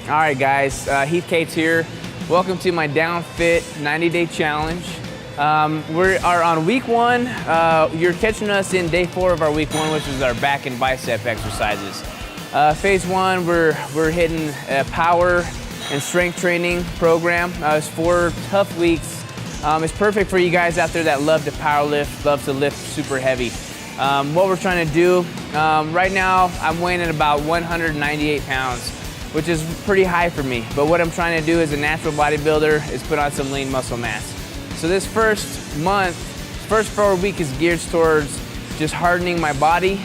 All right, guys, Heath here. Welcome to my Down Fit 90-day challenge. We are on week 1. You're catching us in day 4 of our week 1, which is our back and bicep exercises. Phase 1, we're hitting a power and strength training program. It's 4 tough weeks. It's perfect for you guys out there that love to power lift, love to lift super heavy. What we're trying to do, right now I'm weighing at about 198 pounds, which is pretty high for me. But what I'm trying to do as a natural bodybuilder is put on some lean muscle mass. So this first 4 week is geared towards just hardening my body,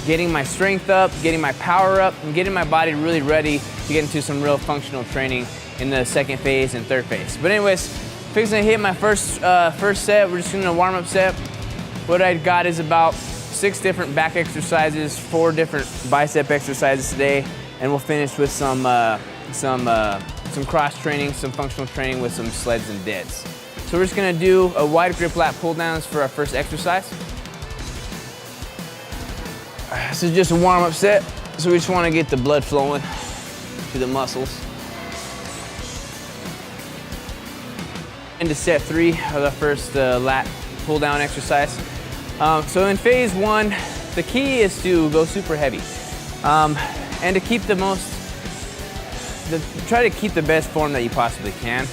getting my strength up, getting my power up, and getting my body really ready to get into some real functional training in the second phase and third phase. But anyways, fixing to hit my first set. We're just doing a warm-up set. What I got is about 6 different back exercises, 4 different bicep exercises today, and we'll finish with some cross training, some functional training with some sleds and deads. So we're just gonna do a wide grip lat pull downs for our first exercise. This is just a warm-up set, so we just wanna get the blood flowing to the muscles. Into set 3 of the first lat pull down exercise. So in phase 1, the key is to go super heavy. And to keep try to keep the best form that you possibly can.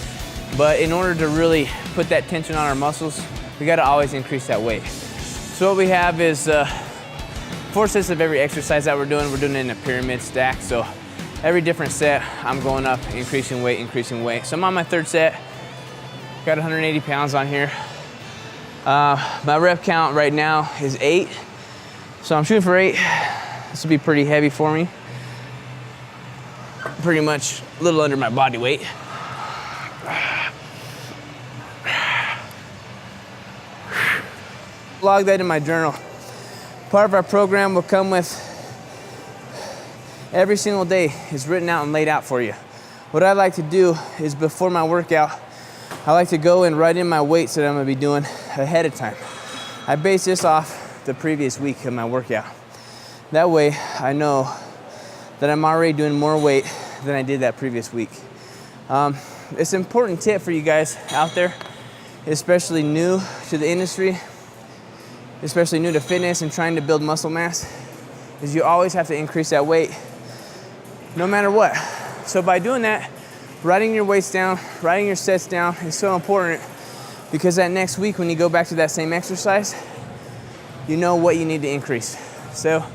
But in order to really put that tension on our muscles, we gotta always increase that weight. So what we have is 4 sets of every exercise that we're doing it in a pyramid stack. So every different set, I'm going up, increasing weight. So I'm on my 3rd set, got 180 pounds on here. My rep count right now is 8. So I'm shooting for 8. This will be pretty heavy for me. Pretty much a little under my body weight. Log that in my journal. Part of our program will come with every single day is written out and laid out for you. What I like to do is before my workout, I like to go and write in my weights that I'm gonna be doing ahead of time. I base this off the previous week of my workout. That way I know that I'm already doing more weight than I did that previous week. It's an important tip for you guys out there, especially new to the industry, especially new to fitness and trying to build muscle mass, is you always have to increase that weight no matter what. So by doing that, writing your weights down, writing your sets down is so important, because that next week when you go back to that same exercise, you know what you need to increase. So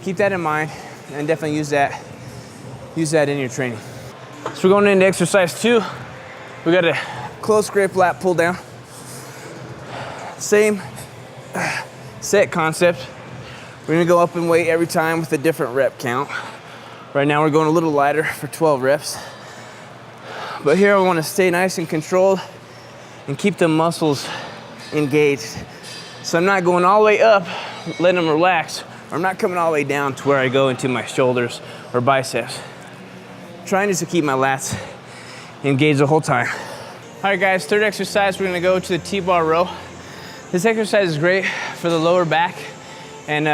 keep that in mind and definitely use that in your training. So we're going into exercise 2. We got a close grip lat pull down. Same set concept. We're gonna go up in weight every time with a different rep count. Right now we're going a little lighter for 12 reps. But here I wanna stay nice and controlled and keep the muscles engaged. So I'm not going all the way up, letting them relax, or I'm not coming all the way down to where I go into my shoulders or biceps. Trying just to keep my lats engaged the whole time. All right guys, 3rd exercise, we're gonna go to the T-bar row. This exercise is great for the lower back and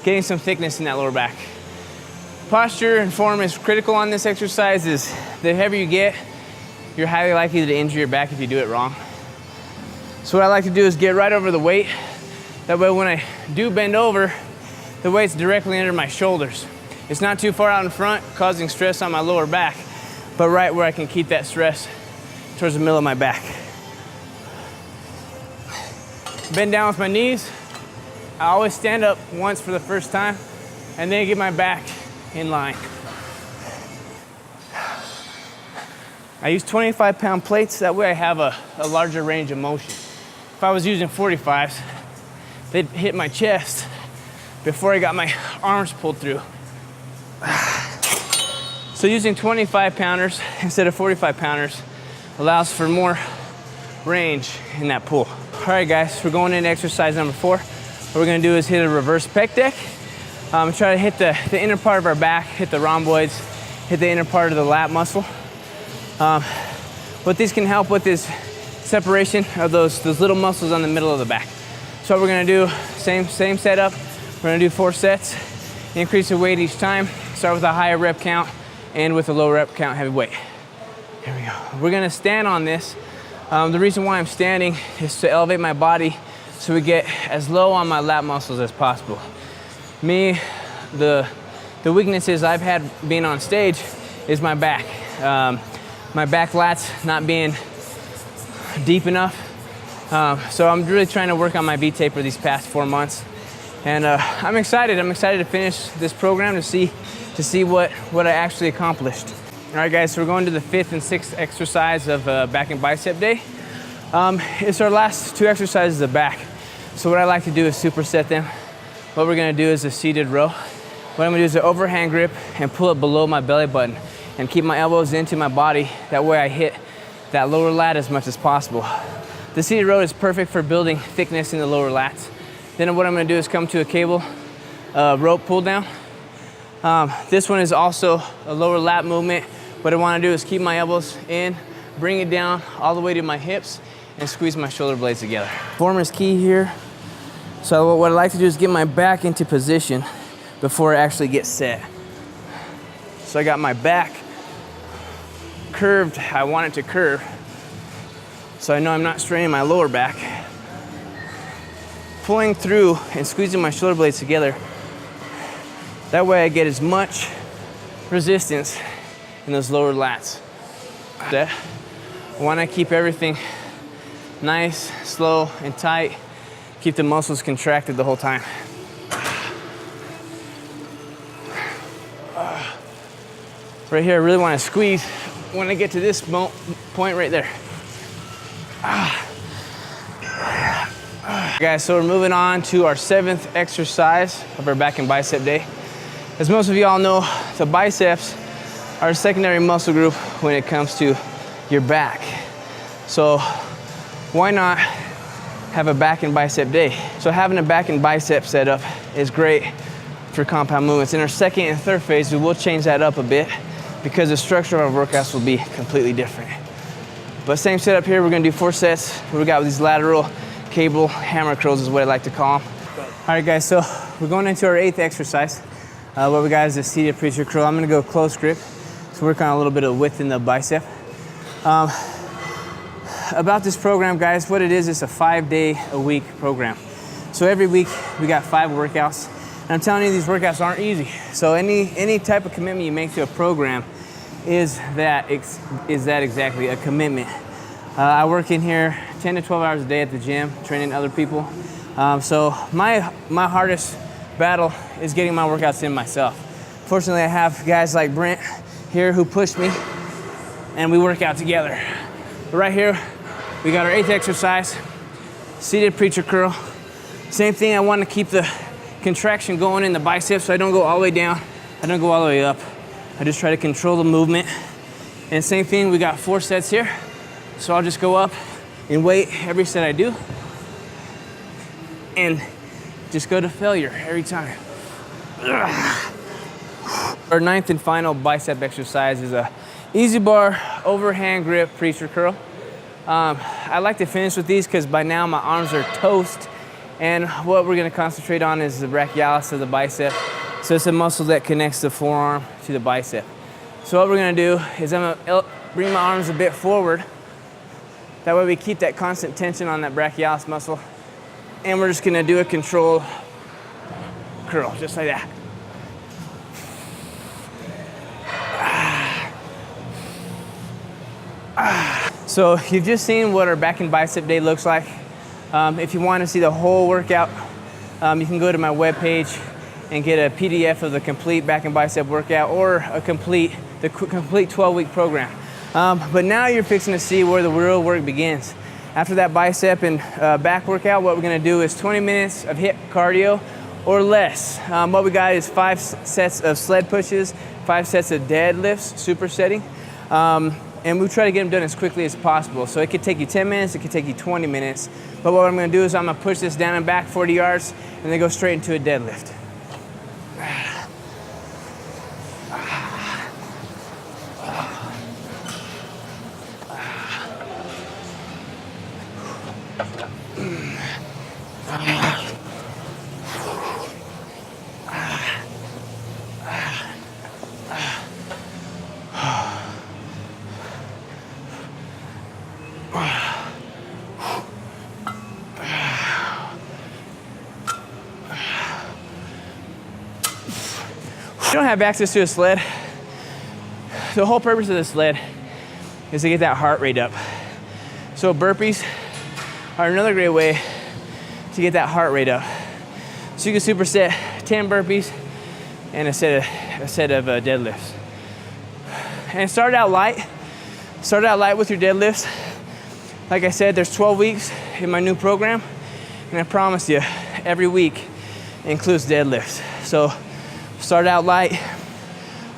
getting some thickness in that lower back. Posture and form is critical on this exercise. Is the heavier you get, you're highly likely to injure your back if you do it wrong. So what I like to do is get right over the weight. That way when I do bend over, the weight's directly under my shoulders. It's not too far out in front, causing stress on my lower back, but right where I can keep that stress towards the middle of my back. Bend down with my knees. I always stand up once for the first time and then get my back in line. I use 25-pound plates, that way I have a larger range of motion. If I was using 45s, they'd hit my chest before I got my arms pulled through. So using 25-pounders instead of 45-pounders allows for more range in that pull. All right guys, we're going into exercise number 4. What we're gonna do is hit a reverse pec deck. Try to hit the inner part of our back, hit the rhomboids, hit the inner part of the lat muscle. What these can help with is separation of those little muscles on the middle of the back. So what we're gonna do, same setup. We're gonna do 4 sets, increase the weight each time. Start with a higher rep count, and with a low rep count heavy weight. Here we go. We're gonna stand on this. The reason why I'm standing is to elevate my body so we get as low on my lat muscles as possible. Me, the weaknesses I've had being on stage is my back. My back lats not being deep enough. So I'm really trying to work on my V-taper these past 4 months. And I'm excited. I'm excited to finish this program to see what I actually accomplished. All right, guys, so we're going to the 5th and 6th exercise of back and bicep day. It's our last 2 exercises of back. So what I like to do is superset them. What we're gonna do is a seated row. What I'm gonna do is an overhand grip and pull it below my belly button and keep my elbows into my body. That way I hit that lower lat as much as possible. The seated row is perfect for building thickness in the lower lats. Then what I'm gonna do is come to a cable rope pull down. This one is also a lower lat movement. What I wanna do is keep my elbows in, bring it down all the way to my hips, and squeeze my shoulder blades together. Form is key here. So what I like to do is get my back into position before I actually get set. So I got my back curved. I want it to curve. So I know I'm not straining my lower back. Pulling through and squeezing my shoulder blades together. That way I get as much resistance in those lower lats. I want to keep everything nice, slow, and tight. Keep the muscles contracted the whole time. Right here, I really want to squeeze when I get to this point right there. Guys, so we're moving on to our 7th exercise of our back and bicep day. As most of y'all know, the biceps are a secondary muscle group when it comes to your back. So why not have a back and bicep day? So having a back and bicep setup is great for compound movements. In our 2nd and 3rd phase, we will change that up a bit because the structure of our workouts will be completely different. But same setup here, we're gonna do 4 sets. We got these lateral cable hammer curls is what I like to call them. All right, guys, so we're going into our 8th exercise. What we got is a seated preacher curl. I'm gonna go close grip to work on a little bit of width in the bicep. About this program, guys, what it is, it's a 5-day-a-week program. So every week we got 5 workouts. And I'm telling you, these workouts aren't easy. So any type of commitment you make to a program is that exactly a commitment. I work in here 10 to 12 hours a day at the gym, training other people. So my hardest battle is getting my workouts in myself. Fortunately, I have guys like Brent here who push me, and we work out together. But right here, we got our 8th exercise, seated preacher curl. Same thing, I want to keep the contraction going in the biceps so I don't go all the way down, I don't go all the way up. I just try to control the movement. And same thing, we got 4 sets here. So I'll just go up and wait every set I do. And just go to failure every time. Our 9th and final bicep exercise is a easy bar overhand grip preacher curl. I like to finish with these because by now my arms are toast. And what we're gonna concentrate on is the brachialis of the bicep. So it's a muscle that connects the forearm to the bicep. So what we're gonna do is I'm gonna bring my arms a bit forward. That way we keep that constant tension on that brachialis muscle. And we're just gonna do a controlled curl, just like that. So you've just seen what our back and bicep day looks like. If you want to see the whole workout, you can go to my webpage and get a PDF of the complete back and bicep workout or the complete 12-week program. But now you're fixing to see where the real work begins. After that bicep and back workout, what we're going to do is 20 minutes of hip cardio or less. What we got is 5 sets of sled pushes, 5 sets of deadlifts, supersetting. And we try to get them done as quickly as possible. So it could take you 10 minutes, it could take you 20 minutes. But what I'm gonna do is I'm gonna push this down and back 40 yards and then go straight into a deadlift. you don't have access to a sled, the whole purpose of the sled is to get that heart rate up. So burpees are another great way to get that heart rate up. So you can superset 10 burpees and a set of deadlifts. And start out light. Start out light with your deadlifts. Like I said, there's 12 weeks in my new program, and I promise you, every week includes deadlifts. So start out light,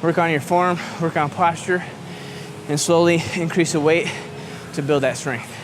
work on your form, work on posture, and slowly increase the weight to build that strength.